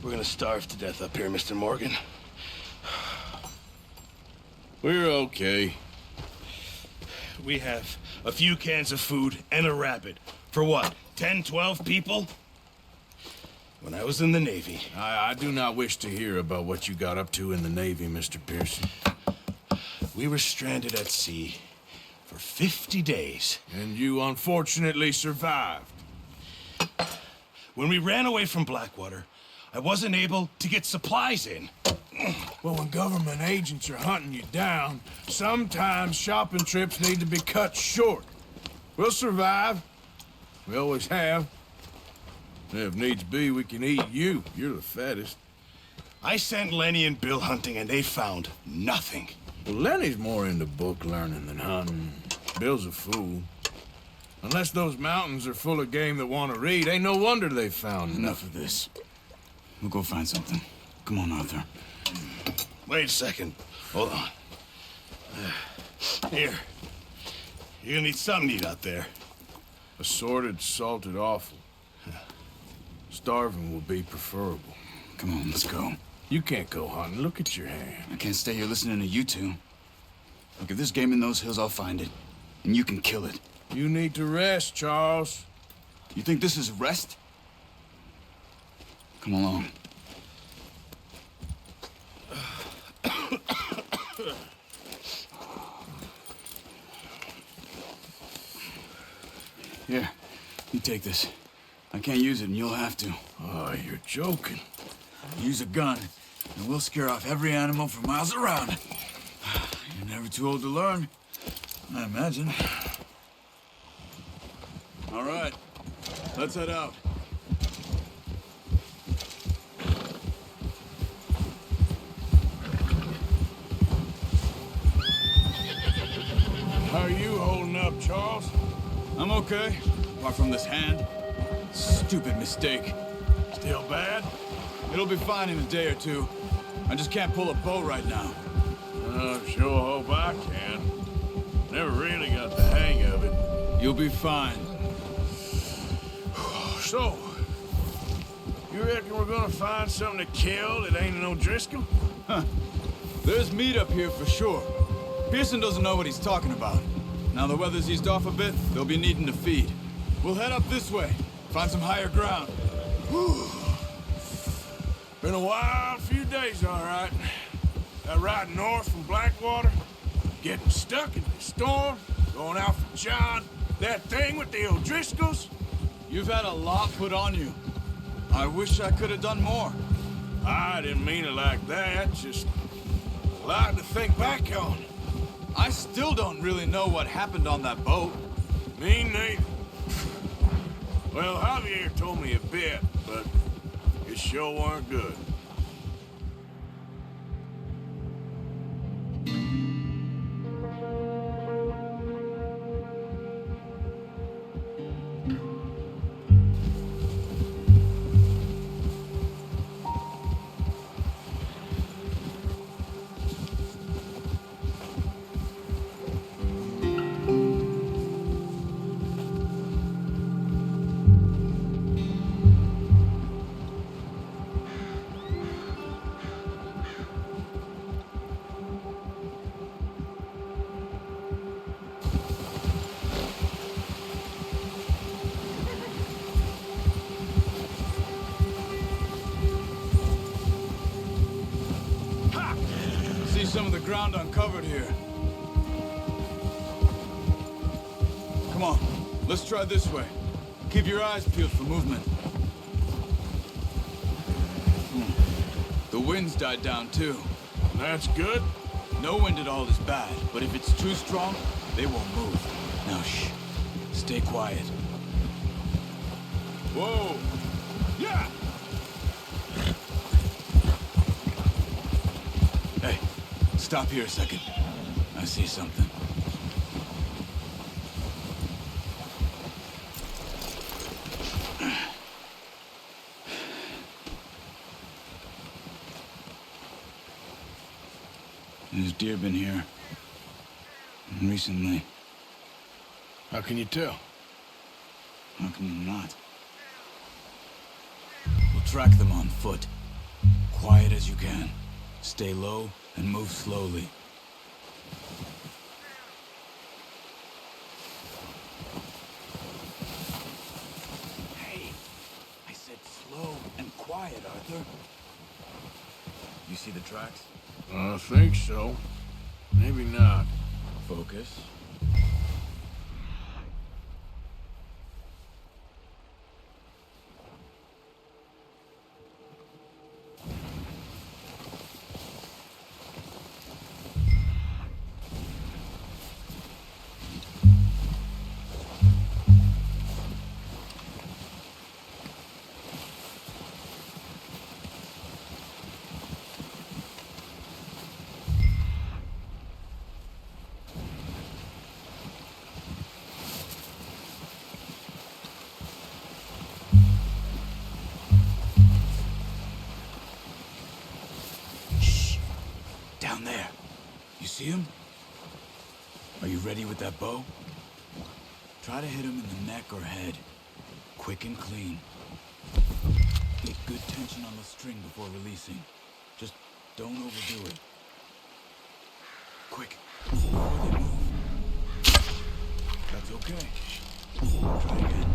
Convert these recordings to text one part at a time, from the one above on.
We're gonna starve to death up here, Mr. Morgan. We're okay. We have a few cans of food and a rabbit. For what, 10, 12 people? When I was in the Navy... I do not wish to hear about what you got up to in the Navy, Mr. Pearson. We were stranded at sea for 50 days. And you unfortunately survived. When we ran away from Blackwater, I wasn't able to get supplies in. Well, when government agents are hunting you down, sometimes shopping trips need to be cut short. We'll survive. We always have. If needs be, we can eat you. You're the fattest. I sent Lenny and Bill hunting, and they found nothing. Well, Lenny's more into book learning than hunting. Bill's a fool. Unless those mountains are full of game that want to read, ain't no wonder they found Enough of this. We'll go find something. Come on, Arthur. Wait a second. Hold on. Here. You're gonna need something to eat out there. Assorted, salted offal. Starving will be preferable. Come on, let's go. You can't go hunting. Look at your hand. I can't stay here listening to you two. Look, if there's game in those hills, I'll find it. And you can kill it. You need to rest, Charles. You think this is rest? Come along. Here, you take this. I can't use it, and you'll have to. Oh, you're joking. Use a gun, and we'll scare off every animal for miles around. You're never too old to learn, I imagine. All right, let's head out. How are you holding up, Charles? I'm okay, apart from this hand. Stupid mistake. Still bad? It'll be fine in a day or two. I just can't pull a bow right now. I sure hope I can. Never really got the hang of it. You'll be fine. So, you reckon we're gonna find something to kill that ain't no Driscoll? Huh. There's meat up here for sure. Pearson doesn't know what he's talking about. Now the weather's eased off a bit, they'll be needing to feed. We'll head up this way, find some higher ground. Whew. Been a wild few days, all right. That ride north from Blackwater, getting stuck in the storm, going out for John, that thing with the O'Driscolls. You've had a lot put on you. I wish I could have done more. I didn't mean it like that, just a lot to think back on. I still don't really know what happened on that boat. Me neither. Well, Javier told me a bit, but it sure weren't good. Some of the ground uncovered here. Come on, let's try this way. Keep your eyes peeled for movement. The wind's died down too. That's good. No wind at all is bad, but if it's too strong, they won't move. Now shh, stay quiet. Whoa! Yeah! Hey, stop here a second. I see something. There's deer been here. Recently. How can you tell? How can you not? We'll track them on foot. quiet as you can. Stay low and move slowly. Hey, I said slow and quiet, Arthur. You see the tracks? I think so. Maybe not. Focus. Down there. You see him? Are you ready with that bow? Try to hit him in the neck or head. Quick and clean. Get good tension on the string before releasing. Just don't overdo it. Quick. Before they move. That's okay. Try again.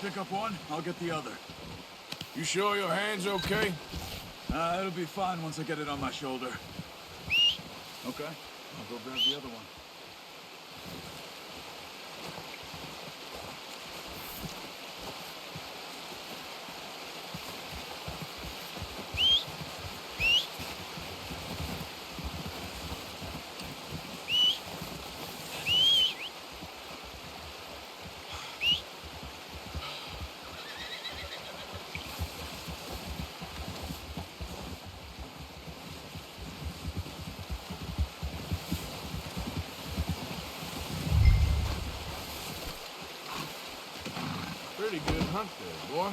Pick up one, I'll get the other. You sure your hand's okay? It'll be fine once I get it on my shoulder. Okay, I'll go grab the other one. Pretty good hunt there, boy.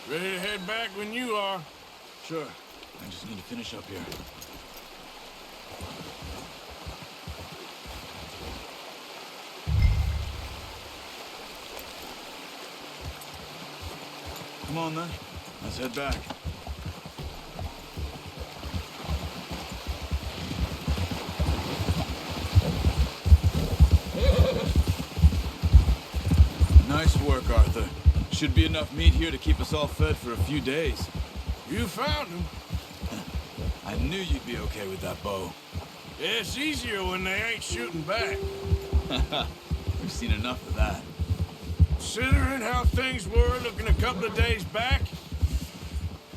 Ready to head back when you are. Sure. I just need to finish up here. Come on, then. Let's head back. Nice work, Arthur. Should be enough meat here to keep us all fed for a few days. You found him. I knew you'd be okay with that bow. Yeah, it's easier when they ain't shooting back. We've seen enough of that. Considering how things were looking a couple of days back,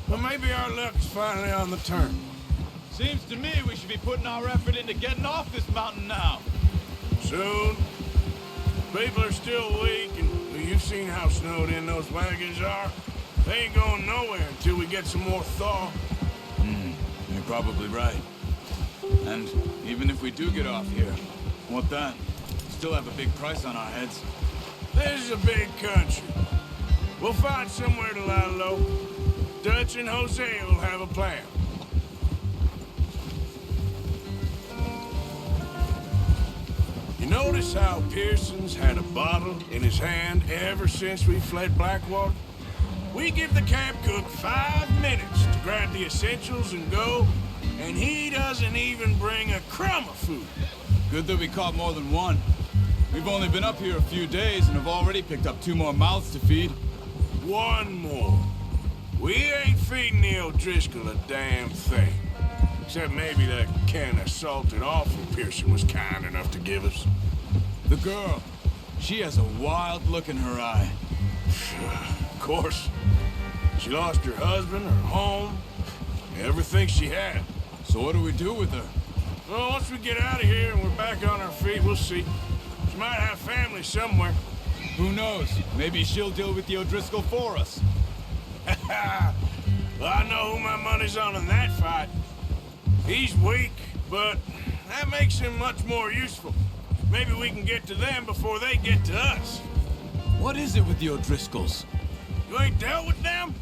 well, maybe our luck's finally on the turn. Seems to me we should be putting our effort into getting off this mountain now. Soon. People are still weak, and we you've seen how snowed in those wagons are. They ain't going nowhere until we get some more thaw. You're probably right. And even if we do get off here, what then? Still have a big price on our heads. This is a big country. We'll find somewhere to lie low. Dutch and Hosea will have a plan. You notice how Pearson's had a bottle in his hand ever since we fled Blackwater? We give the camp cook 5 minutes to grab the essentials and go, and he doesn't even bring a crumb of food. Good that we caught more than one. We've only been up here a few days and have already picked up 2 more mouths to feed. 1 more. We ain't feeding the O'Driscoll a damn thing. Except maybe that can of salted offal Pearson was kind enough to give us. The girl, she has a wild look in her eye. Of course. She lost her husband, her home, everything she had. So what do we do with her? Well, once we get out of here and we're back on our feet, we'll see. She might have family somewhere. Who knows? Maybe she'll deal with the O'Driscoll for us. Well, I know who my money's on in that fight. He's weak, but that makes him much more useful. Maybe we can get to them before they get to us. What is it with the O'Driscolls? You ain't dealt with them?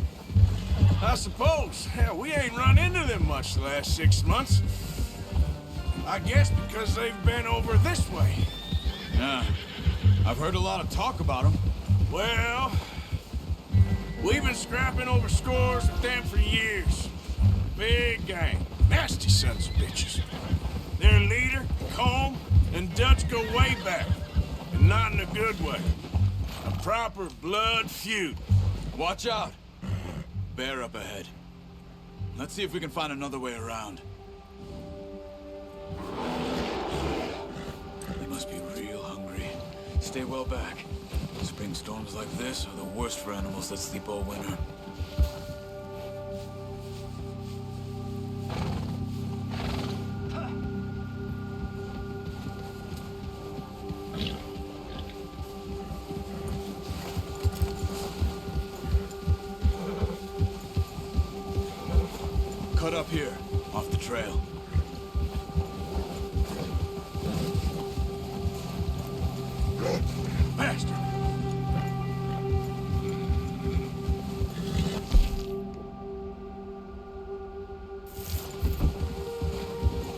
I suppose. Hell, we ain't run into them much the last 6 months. I guess because they've been over this way. Yeah, I've heard a lot of talk about them. Well, we've been scrapping over scores with them for years. Big gang. Nasty sons of bitches. Their leader, Colm, and Dutch go way back. And not in a good way. A proper blood feud. Watch out. Bear up ahead. Let's see if we can find another way around. They must be real hungry. Stay well back. Spring storms like this are the worst for animals that sleep all winter. Cut up here, off the trail. Bastard!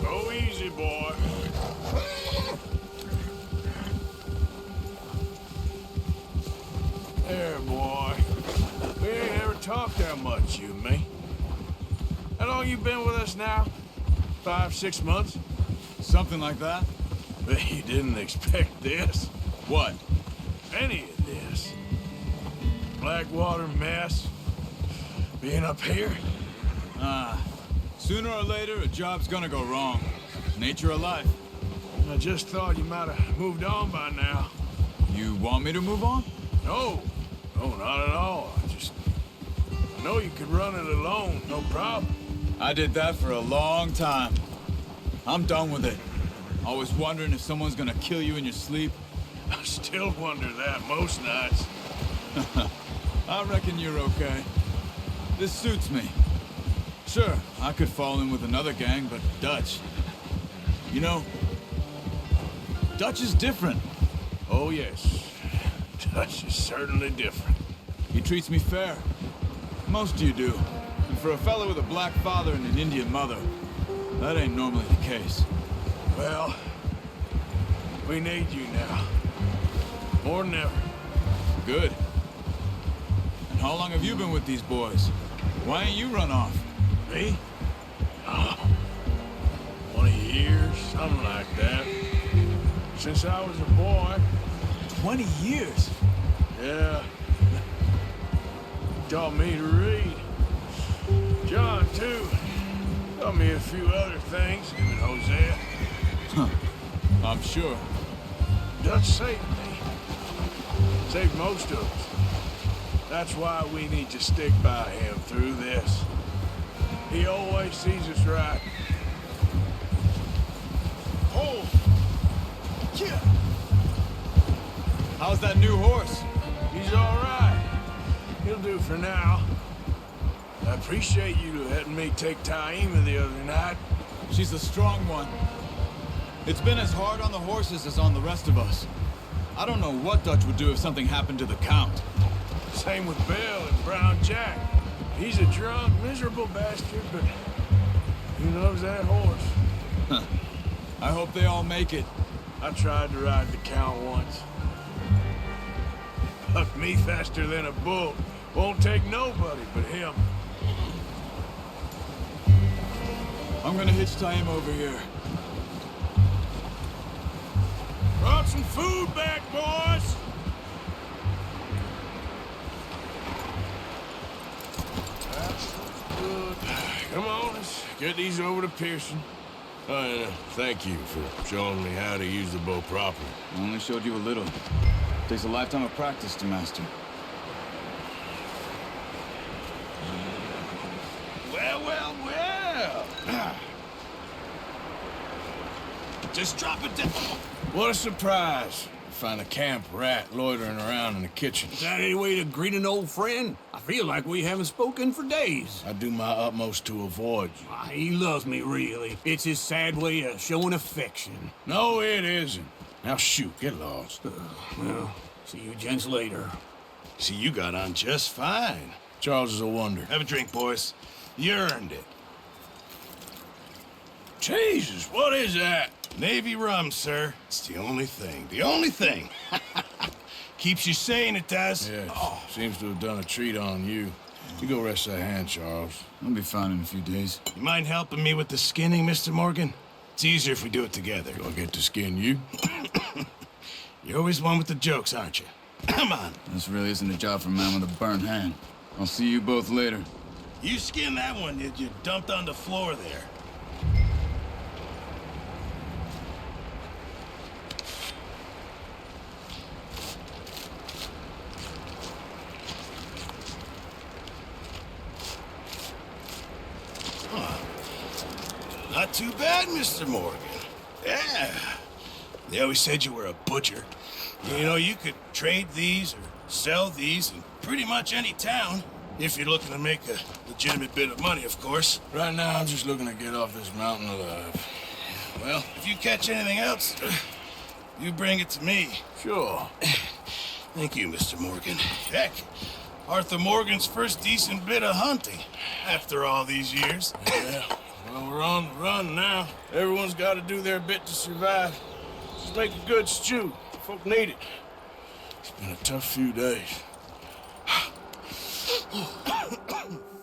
Go easy, boy. There, boy. We ain't ever talked that much, you and me. How long you been with us now? 5, 6 months? Something like that? Bet you didn't expect this. What? Any of this. Blackwater mess. Being up here. Sooner or later, a job's gonna go wrong. Nature of life. I just thought you might have moved on by now. You want me to move on? No. No, not at all. I know you could run it alone, no problem. I did that for a long time. I'm done with it. Always wondering if someone's gonna kill you in your sleep. I still wonder that most nights. I reckon you're okay. This suits me. Sure, I could fall in with another gang, but Dutch... You know, Dutch is different. Oh, yes. Dutch is certainly different. He treats me fair. Most of you do. And for a fellow with a black father and an Indian mother, that ain't normally the case. Well, we need you now. More than ever. Good. And how long have you been with these boys? Why ain't you run off? Me? Oh, 20 years, something like that. Since I was a boy. 20 years? Yeah. Taught me to read. John, too. Taught me a few other things, him and Hosea. I'm sure. Dutch saved me. Saved most of us. That's why we need to stick by him through this. He always sees us right. Oh! Yeah. How's that new horse? He's all right. He'll do for now. I appreciate you letting me take Taima the other night. She's a strong one. It's been as hard on the horses as on the rest of us. I don't know what Dutch would do if something happened to the Count. Same with Bill and Brown Jack. He's a drunk, miserable bastard, but he loves that horse. Huh. I hope they all make it. I tried to ride the Count once. Bucked me faster than a bull. Won't take nobody but him. I'm gonna hitch Taima over here. Brought some food back, boys! That's good. Come on, let's get these over to Pearson. Thank you for showing me how to use the bow properly. I only showed you a little. Takes a lifetime of practice to master. Well, well, well. Just drop it down. What a surprise. Find a camp rat loitering around in the kitchen. Is that any way to greet an old friend? I feel like we haven't spoken for days. I do my utmost to avoid you. He loves me, really. It's his sad way of showing affection. No, it isn't. Now shoot, get lost. Well, see you gents later. See, you got on just fine. Charles is a wonder. Have a drink, boys. You earned it. Jesus, what is that? Navy rum, sir. It's the only thing. The only thing. Keeps you sane, it does. Yes, seems to have done a treat on you. You go rest that hand, Charles. I'll be fine in a few days. You mind helping me with the skinning, Mr. Morgan? It's easier if we do it together. Do I get to skin you? You're always one with the jokes, aren't you? Come on. This really isn't a job for a man with a burnt hand. I'll see you both later. You skinned that one, did you? Dumped on the floor there. Not too bad, Mr. Morgan. Yeah. They always said you were a butcher. You know, you could trade these or sell these in pretty much any town. If you're looking to make a legitimate bit of money, of course. Right now, I'm just looking to get off this mountain alive. Well, if you catch anything else, you bring it to me. Sure. Thank you, Mr. Morgan. Heck, Arthur Morgan's first decent bit of hunting after all these years. Yeah. Well, we're on the run now. Everyone's got to do their bit to survive. Just make a good stew. Folk need it. It's been a tough few days.